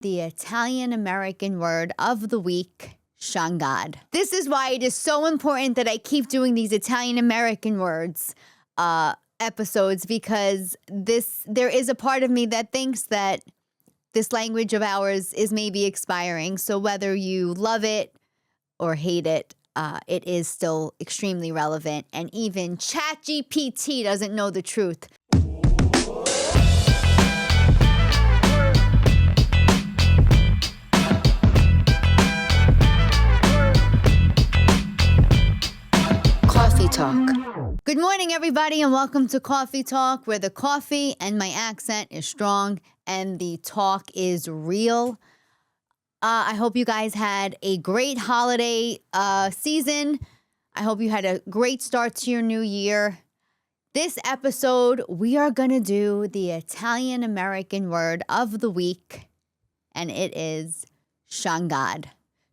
the Italian-American word of the week, Shangad. This is why it is so important that I keep doing these Italian-American words episodes, because there is a part of me that thinks that this language of ours is maybe expiring. So whether you love it or hate it, it is still extremely relevant. And even ChatGPT doesn't know the truth. Coffee Talk. Good morning, everybody, and welcome to Coffee Talk, where the coffee and my accent is strong and the talk is real. I hope you guys had a great holiday season. I hope you had a great start to your new year. This episode, we are going to do the Italian-American word of the week, and it is Shangad.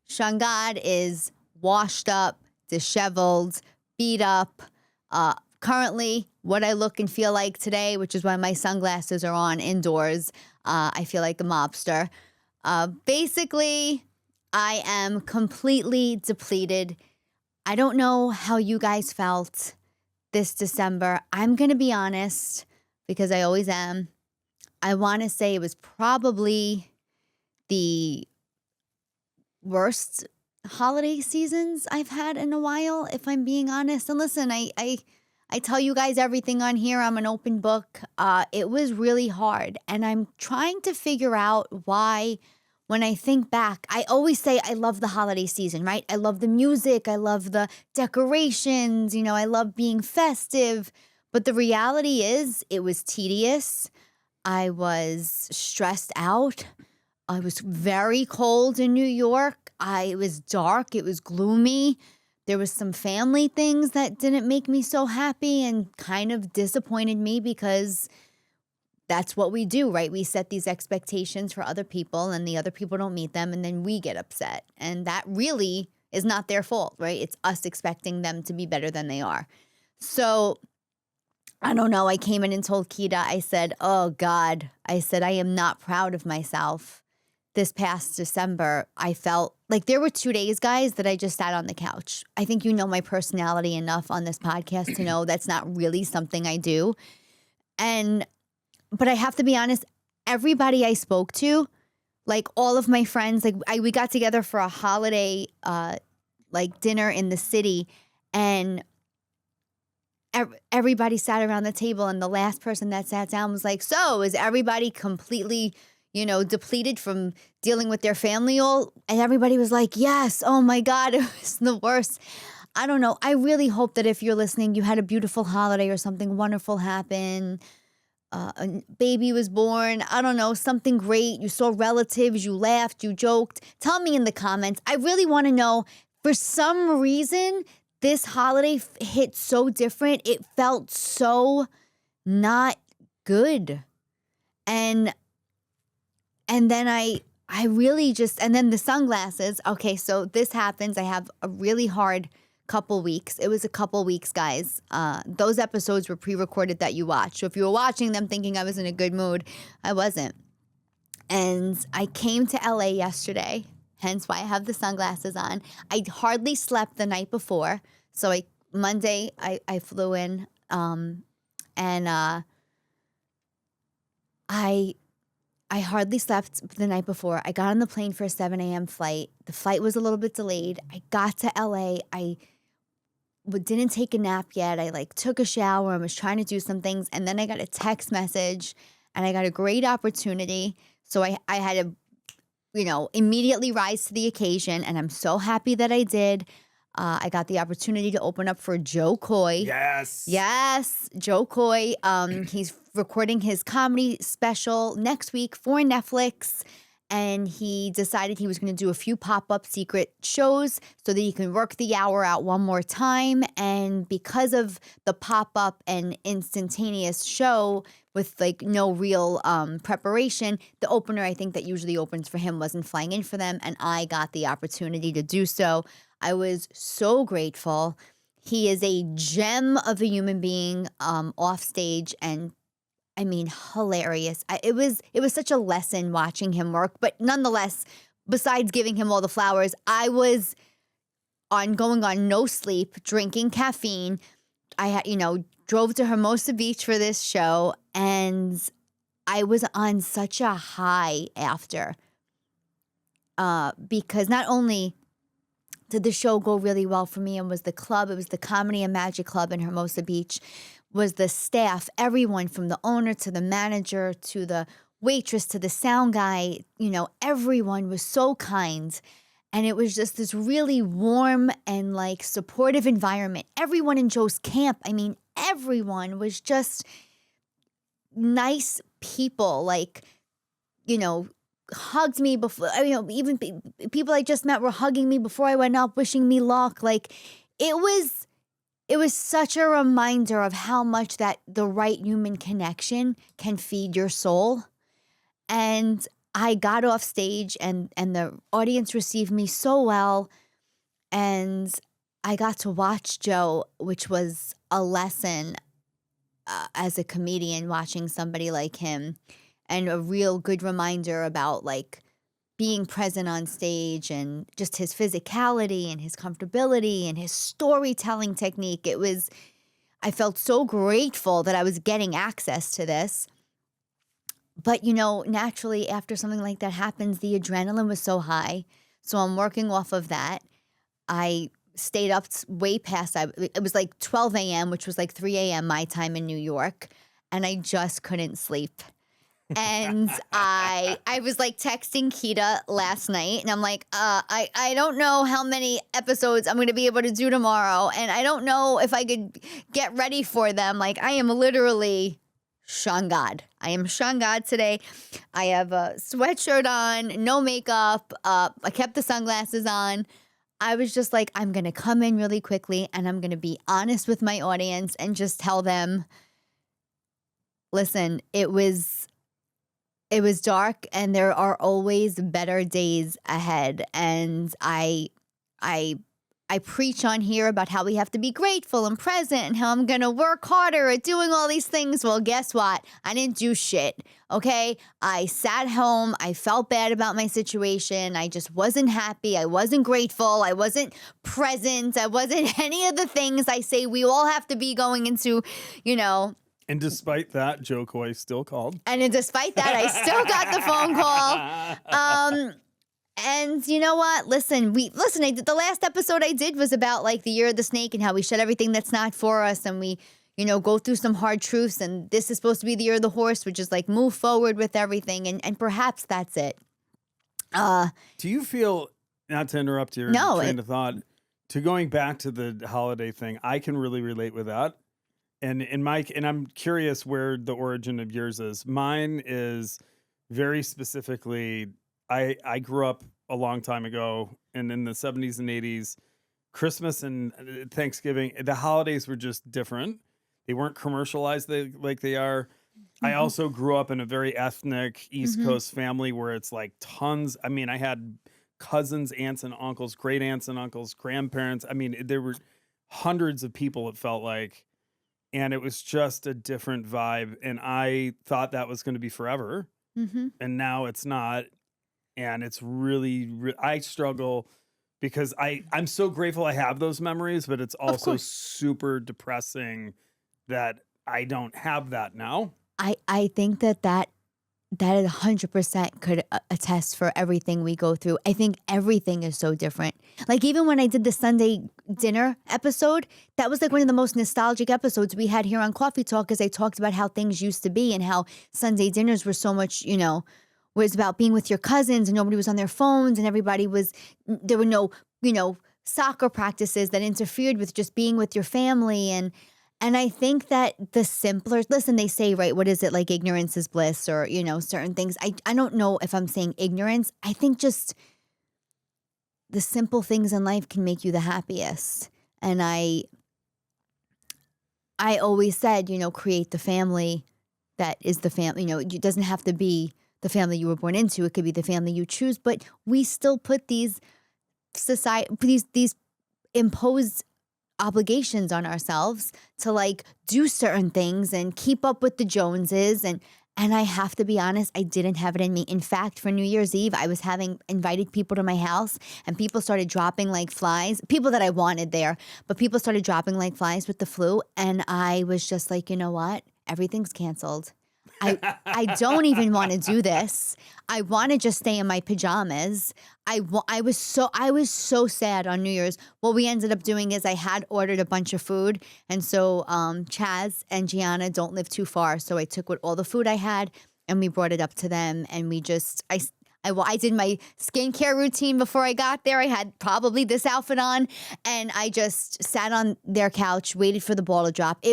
Shangad is washed up, disheveled, beat up. Currently, what I look and feel like today, which is why my sunglasses are on indoors, I feel like a mobster. Basically, I am completely depleted. I don't know how you guys felt this December. I'm going to be honest, because I always am. I want to say it was probably the worst holiday seasons I've had in a while, if I'm being honest. And listen, I tell you guys everything on here. I'm an open book. It was really hard. And I'm trying to figure out why. When I think back, I always say I love the holiday season, right? I love the music. I love the decorations. You know, I love being festive. But the reality is it was tedious. I was stressed out. I was very cold in New York. It was dark. It was gloomy. There was some family things that didn't make me so happy and kind of disappointed me, because that's what we do, right? We set these expectations for other people and the other people don't meet them, and then we get upset. And that really is not their fault, right? It's us expecting them to be better than they are. So I don't know. I came in and told Kita, I said, oh God, I said, I am not proud of myself. This past December, I felt like there were 2 days, guys, that I just sat on the couch. I think you know my personality enough on this podcast to know that's not really something I do. But I have to be honest, everybody I spoke to, like all of my friends, we got together for a holiday dinner in the city, and everybody sat around the table, and the last person that sat down was like, so is everybody completely, depleted from dealing with their family all? And everybody was like, yes, oh my God, it was the worst. I don't know. I really hope that if you're listening, you had a beautiful holiday or something wonderful happen. A baby was born, I don't know, something great. You saw relatives, you laughed, you joked. Tell me in the comments. I really want to know, for some reason, this holiday hit so different. It felt so not good. And then I really just, and then the sunglasses. Okay, so this happens. I have a really hard couple weeks. It was a couple weeks, guys. Those episodes were pre-recorded that you watched. So if you were watching them thinking I was in a good mood, I wasn't. And I came to LA yesterday, hence why I have the sunglasses on. I hardly slept the night before. So Monday I flew in, and I hardly slept the night before. I got on the plane for a 7 a.m. flight. The flight was a little bit delayed. I got to LA. I didn't take a nap yet. I took a shower and was trying to do some things. And then I got a text message and I got a great opportunity. So I had to, immediately rise to the occasion. And I'm so happy that I did. I got the opportunity to open up for Jo Koy. Yes, Jo Koy. He's recording his comedy special next week for Netflix. And he decided he was going to do a few pop-up secret shows so that he can work the hour out one more time. And because of the pop-up and instantaneous show with no real preparation, the opener I think that usually opens for him wasn't flying in for them. And I got the opportunity to do so. I was so grateful. He is a gem of a human being off stage, and I mean, hilarious. It was such a lesson watching him work. But nonetheless, besides giving him all the flowers, I was going on no sleep, drinking caffeine. I had, drove to Hermosa Beach for this show, and I was on such a high after. Because not only did the show go really well for me, and was the club, it was the Comedy and Magic Club in Hermosa Beach, was the staff, everyone from the owner to the manager to the waitress to the sound guy, everyone was so kind. And it was just this really warm and like supportive environment. Everyone in Joe's camp, I mean, everyone was just nice people, like, hugged me before, even people I just met were hugging me before I went up, wishing me luck. Like, it was such a reminder of how much that the right human connection can feed your soul. And I got off stage and the audience received me so well. And I got to watch Joe, which was a lesson as a comedian, watching somebody like him, and a real good reminder about like being present on stage and just his physicality and his comfortability and his storytelling technique. I felt so grateful that I was getting access to this. But, naturally after something like that happens, the adrenaline was so high. So I'm working off of that. I stayed up way past, it was like 12 a.m., which was like 3 a.m. my time in New York. And I just couldn't sleep. And I was like texting Kita last night, and I'm like, I don't know how many episodes I'm going to be able to do tomorrow. And I don't know if I could get ready for them. Like, I am literally Shangad. I am Shangad today. I have a sweatshirt on, no makeup. I kept the sunglasses on. I was just like, I'm going to come in really quickly and I'm going to be honest with my audience and just tell them, listen, it was dark and there are always better days ahead. And I preach on here about how we have to be grateful and present and how I'm going to work harder at doing all these things. Well, guess what? I didn't do shit, okay? I sat home. I felt bad about my situation. I just wasn't happy. I wasn't grateful. I wasn't present. I wasn't any of the things I say we all have to be going into, And despite that, Jo Koy still called. And despite that, I still got the phone call. And you know what? Listen, I did the last episode I did was about like the year of the snake and how we shed everything that's not for us, and we, go through some hard truths. And this is supposed to be the year of the horse, which is like move forward with everything, and perhaps that's it. Do you feel, not to interrupt your train of thought, to going back to the holiday thing, I can really relate with that. And I'm curious where the origin of yours is. Mine is very specifically, I grew up a long time ago, and in the 70s and 80s, Christmas and Thanksgiving, the holidays were just different. They weren't commercialized like they are. Mm-hmm. I also grew up in a very ethnic East Coast family where it's like tons. I mean, I had cousins, aunts and uncles, great aunts and uncles, grandparents. I mean, there were hundreds of people, it felt like. And it was just a different vibe. And I thought that was going to be forever. Mm-hmm. And now it's not. And it's really, I struggle because I'm so grateful I have those memories, but it's also super depressing that I don't have that now. I think that 100% could attest for everything we go through. I think everything is so different. Like even when I did the Sunday dinner episode, that was like one of the most nostalgic episodes we had here on Cawfee Tawk, because I talked about how things used to be and how Sunday dinners were so much, was about being with your cousins and nobody was on their phones and there were no, soccer practices that interfered with just being with your family. And I think that the simpler, listen, they say, right, what is it, like ignorance is bliss, or, certain things. I don't know if I'm saying ignorance. I think just the simple things in life can make you the happiest. And I always said, create the family that is the family. It doesn't have to be the family you were born into. It could be the family you choose. But we still put these imposed obligations on ourselves to like do certain things and keep up with the Joneses. And I have to be honest, I didn't have it in me. In fact, for New Year's Eve, I was invited people to my house and people started dropping like flies, people that I wanted there, but people started dropping like flies with the flu. And I was just like, you know what? Everything's canceled. I don't even want to do this. I want to just stay in my pajamas. I was so sad on New Year's. What we ended up doing is I had ordered a bunch of food. And so Chaz and Gianna don't live too far. So I took all the food I had and we brought it up to them. And we just, I did my skincare routine before I got there. I had probably this outfit on. And I just sat on their couch, waited for the ball to drop.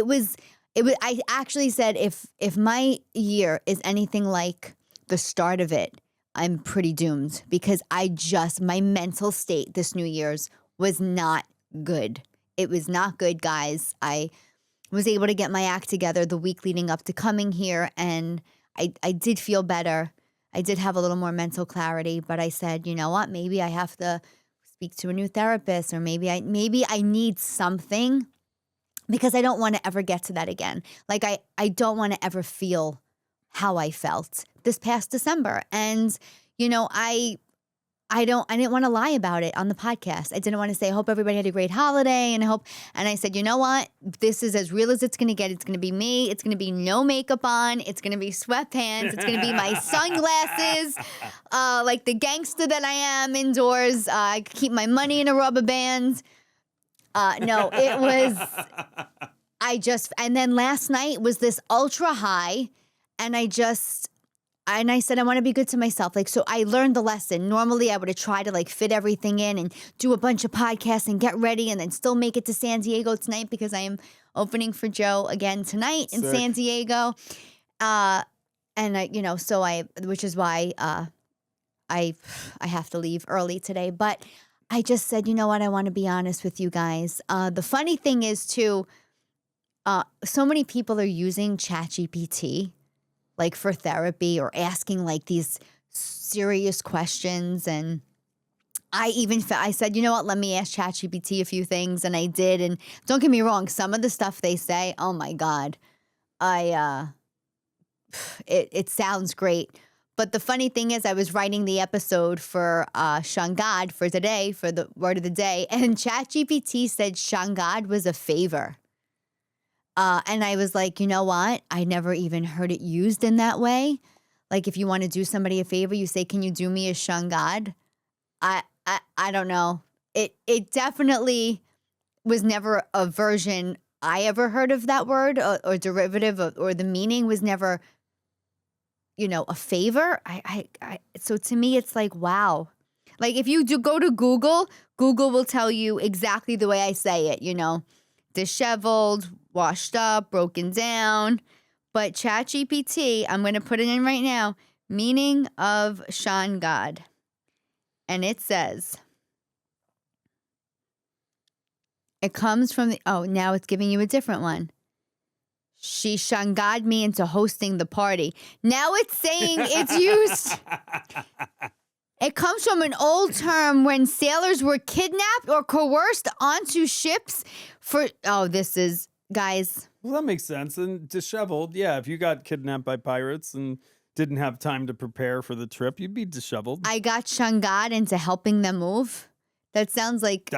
I actually said if my year is anything like the start of it, I'm pretty doomed because my mental state this New Year's was not good. It was not good, guys. I was able to get my act together the week leading up to coming here, and I did feel better. I did have a little more mental clarity, but I said, you know what? Maybe I have to speak to a new therapist, or maybe I need something. Because I don't want to ever get to that again. Like I don't want to ever feel how I felt this past December. And, you know, I didn't want to lie about it on the podcast. I didn't want to say, I hope everybody had a great holiday. And I said, you know what? This is as real as it's going to get. It's going to be me. It's going to be no makeup on. It's going to be sweatpants. It's going to be my sunglasses, like the gangster that I am indoors. I keep my money in a rubber band. No, it was, and then last night was this ultra high, and I said, I want to be good to myself. Like, so I learned the lesson. Normally I would have tried to like fit everything in and do a bunch of podcasts and get ready and then still make it to San Diego tonight because I am opening for Joe again tonight in San Diego. Which is why, I have to leave early today, but I just said, you know what? I want to be honest with you guys. The funny thing is, too, so many people are using ChatGPT, like for therapy or asking like these serious questions. And I said, you know what? Let me ask ChatGPT a few things, and I did. And don't get me wrong, some of the stuff they say, oh my God, it sounds great. But the funny thing is, I was writing the episode for Shangad for today, for the word of the day, and ChatGPT said Shangad was a favor. And I was like, you know what? I never even heard it used in that way. Like if you want to do somebody a favor, you say, can you do me a Shangad? I don't know. It definitely was never a version I ever heard of that word or derivative or the meaning was never, you know, a favor. So to me, it's like, wow. Like if you do go to Google will tell you exactly the way I say it, you know, disheveled, washed up, broken down. But ChatGPT, I'm going to put it in right now, meaning of Shangad. And it says, it comes from now it's giving you a different one. She Shangad me into hosting the party. Now it's saying it's used. It comes from an old term when sailors were kidnapped or coerced onto ships this is, guys. Well, that makes sense. And disheveled, yeah, if you got kidnapped by pirates and didn't have time to prepare for the trip, you'd be disheveled. I got Shangad into helping them move. That sounds like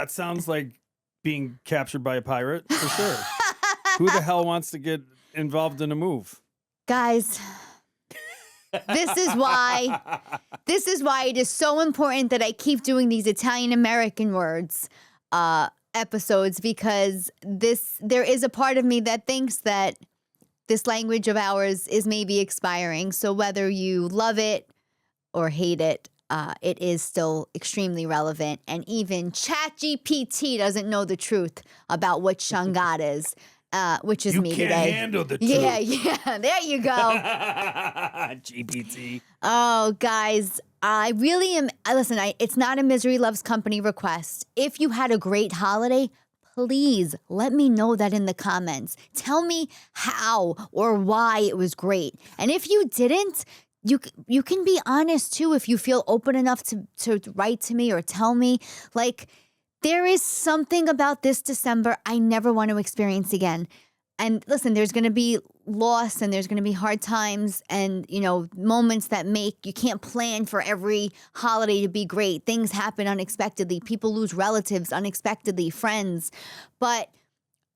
being captured by a pirate, for sure. Who the hell wants to get involved in a move? Guys, this is why it is so important that I keep doing these Italian American words episodes, because there is a part of me that thinks that this language of ours is maybe expiring. So whether you love it or hate it, it is still extremely relevant. And even ChatGPT doesn't know the truth about what Shangad is. Which is me today. You can't handle the truth. Yeah, there you go. GPT. Oh, guys, I really am. Listen, it's not a Misery Loves Company request. If you had a great holiday, please let me know that in the comments. Tell me how or why it was great. And if you didn't, you can be honest too if you feel open enough to write to me or tell me. Like, There is something about this December I never want to experience again. And listen, there's going to be loss and there's going to be hard times and, moments that you can't plan for every holiday to be great. Things happen unexpectedly. People lose relatives unexpectedly, friends. But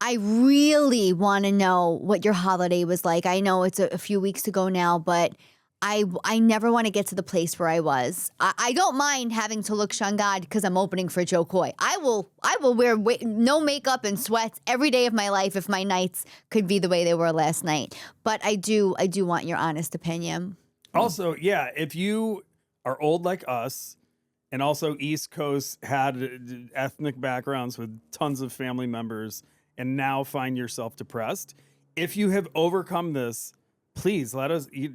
I really want to know what your holiday was like. I know it's a few weeks ago now, but I never want to get to the place where I was. I don't mind having to look Shangad because I'm opening for Jo Koy. I will wear no makeup and sweats every day of my life if my nights could be the way they were last night. But I do want your honest opinion. Also, yeah, if you are old like us and also East Coast had ethnic backgrounds with tons of family members and now find yourself depressed, if you have overcome this, please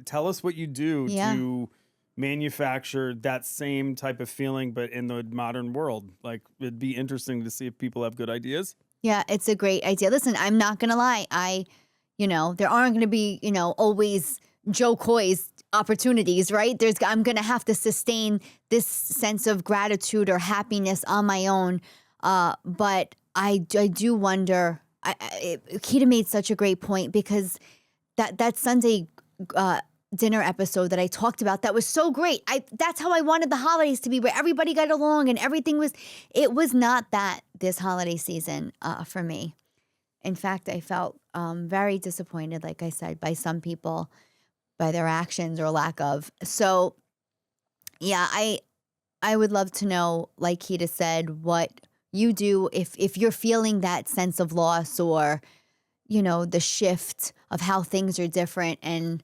tell us what you do to manufacture that same type of feeling, but in the modern world. Like, it'd be interesting to see if people have good ideas. Yeah, it's a great idea. Listen, I'm not going to lie. There aren't going to be, always Jo Koy's opportunities, right? I'm going to have to sustain this sense of gratitude or happiness on my own. But I do wonder, Keita made such a great point because that Sunday dinner episode that I talked about, that was so great. That's how I wanted the holidays to be, where everybody got along and everything it was not that this holiday season for me. In fact, I felt very disappointed, like I said, by some people, by their actions or lack of. So, yeah, I would love to know, like Keita said, what you do if you're feeling that sense of loss or the shift of how things are different and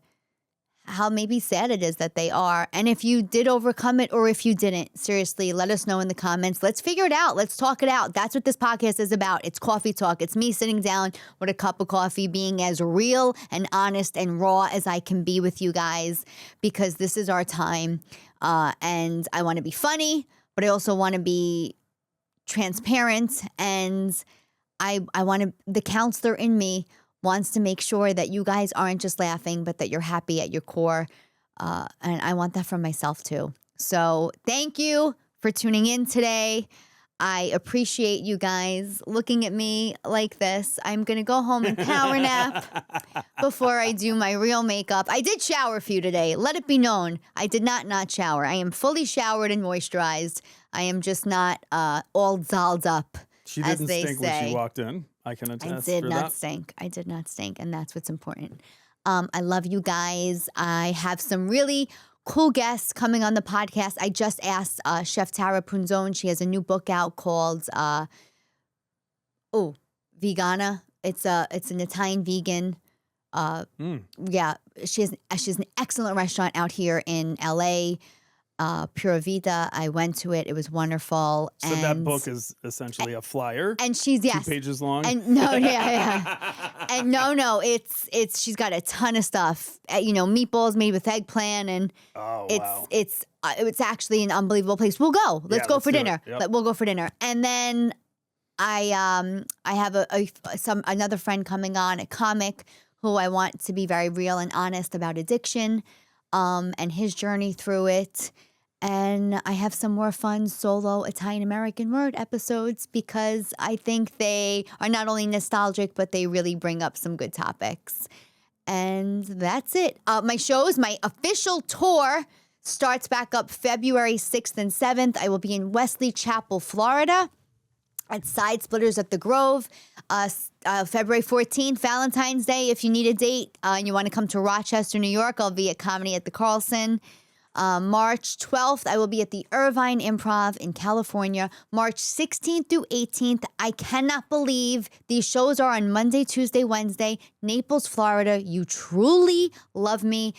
how maybe sad it is that they are. And if you did overcome it or if you didn't, seriously, let us know in the comments. Let's figure it out. Let's talk it out. That's what this podcast is about. It's Coffee Talk. It's me sitting down with a cup of coffee, being as real and honest and raw as I can be with you guys, because this is our time. And I want to be funny, but I also want to be transparent, and I want the counselor in me wants to make sure that you guys aren't just laughing, but that you're happy at your core. And I want that from myself too. So thank you for tuning in today. I appreciate you guys looking at me like this. I'm going to go home and power nap before I do my real makeup. I did shower for you today. Let it be known. I did not shower. I am fully showered and moisturized. I am just not all dolled up. She didn't stink when she walked in. I can attest. I did not stink, and that's what's important. I love you guys. I have some really cool guests coming on the podcast. I just asked Chef Tara Punzon. She has a new book out called Vegana. It's an Italian vegan. Yeah, she has an excellent restaurant out here in LA. Pura Vida. I went to it. It was wonderful. So that book is essentially a flyer. And she's 2 pages long. And no, it's she's got a ton of stuff. Meatballs made with eggplant, and it's actually an unbelievable place. We'll go. Let's go for dinner. Yep. We'll go for dinner. And then I have another friend coming on, a comic who I want to be very real and honest about addiction, and his journey through it. And I have some more fun solo Italian-American word episodes because I think they are not only nostalgic, but they really bring up some good topics. And that's it. My official tour starts back up February 6th and 7th. I will be in Wesley Chapel, Florida, at Side Splitters at the Grove. February 14th, Valentine's Day. If you need a date and you want to come to Rochester, New York, I'll be at Comedy at the Carlson. March 12th, I will be at the Irvine Improv in California. March 16th through 18th, I cannot believe these shows are on Monday, Tuesday, Wednesday. Naples, Florida. You truly love me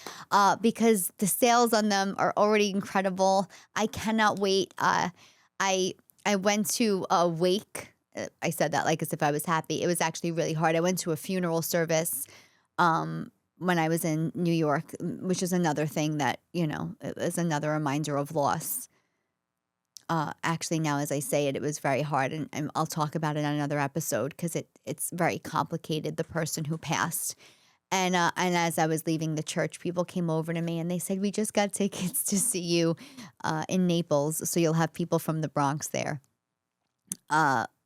because the sales on them are already incredible. I cannot wait. I went to a wake. I said that like as if I was happy. It was actually really hard. I went to a funeral service when I was in New York, which is another thing that, it was another reminder of loss. Actually, now as I say it, it was very hard, and I'll talk about it on another episode because it's very complicated, the person who passed. And as I was leaving the church, people came over to me and they said, we just got tickets to see you in Naples, so you'll have people from the Bronx there.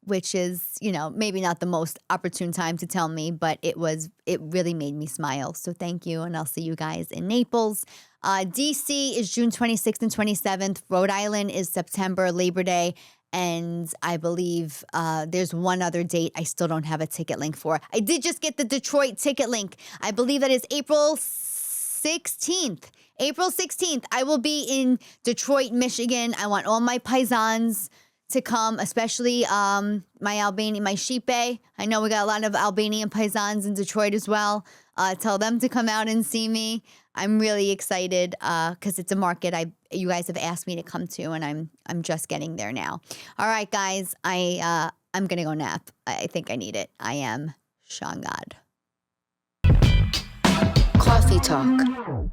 which is, maybe not the most opportune time to tell me, but it really made me smile. So thank you, and I'll see you guys in Naples. DC is June 26th and 27th. Rhode Island is September, Labor Day. And I believe there's one other date I still don't have a ticket link for. I did just get the Detroit ticket link. I believe that is April 16th. April 16th. I will be in Detroit, Michigan. I want all my paisans to come, especially my Shipe. I know we got a lot of Albanian paisans in Detroit as well. Tell them to come out and see me. I'm really excited because it's a market you guys have asked me to come to, and I'm just getting there now. All right, guys, I'm gonna go nap. I think I need it. I am Shangad. Coffee Talk.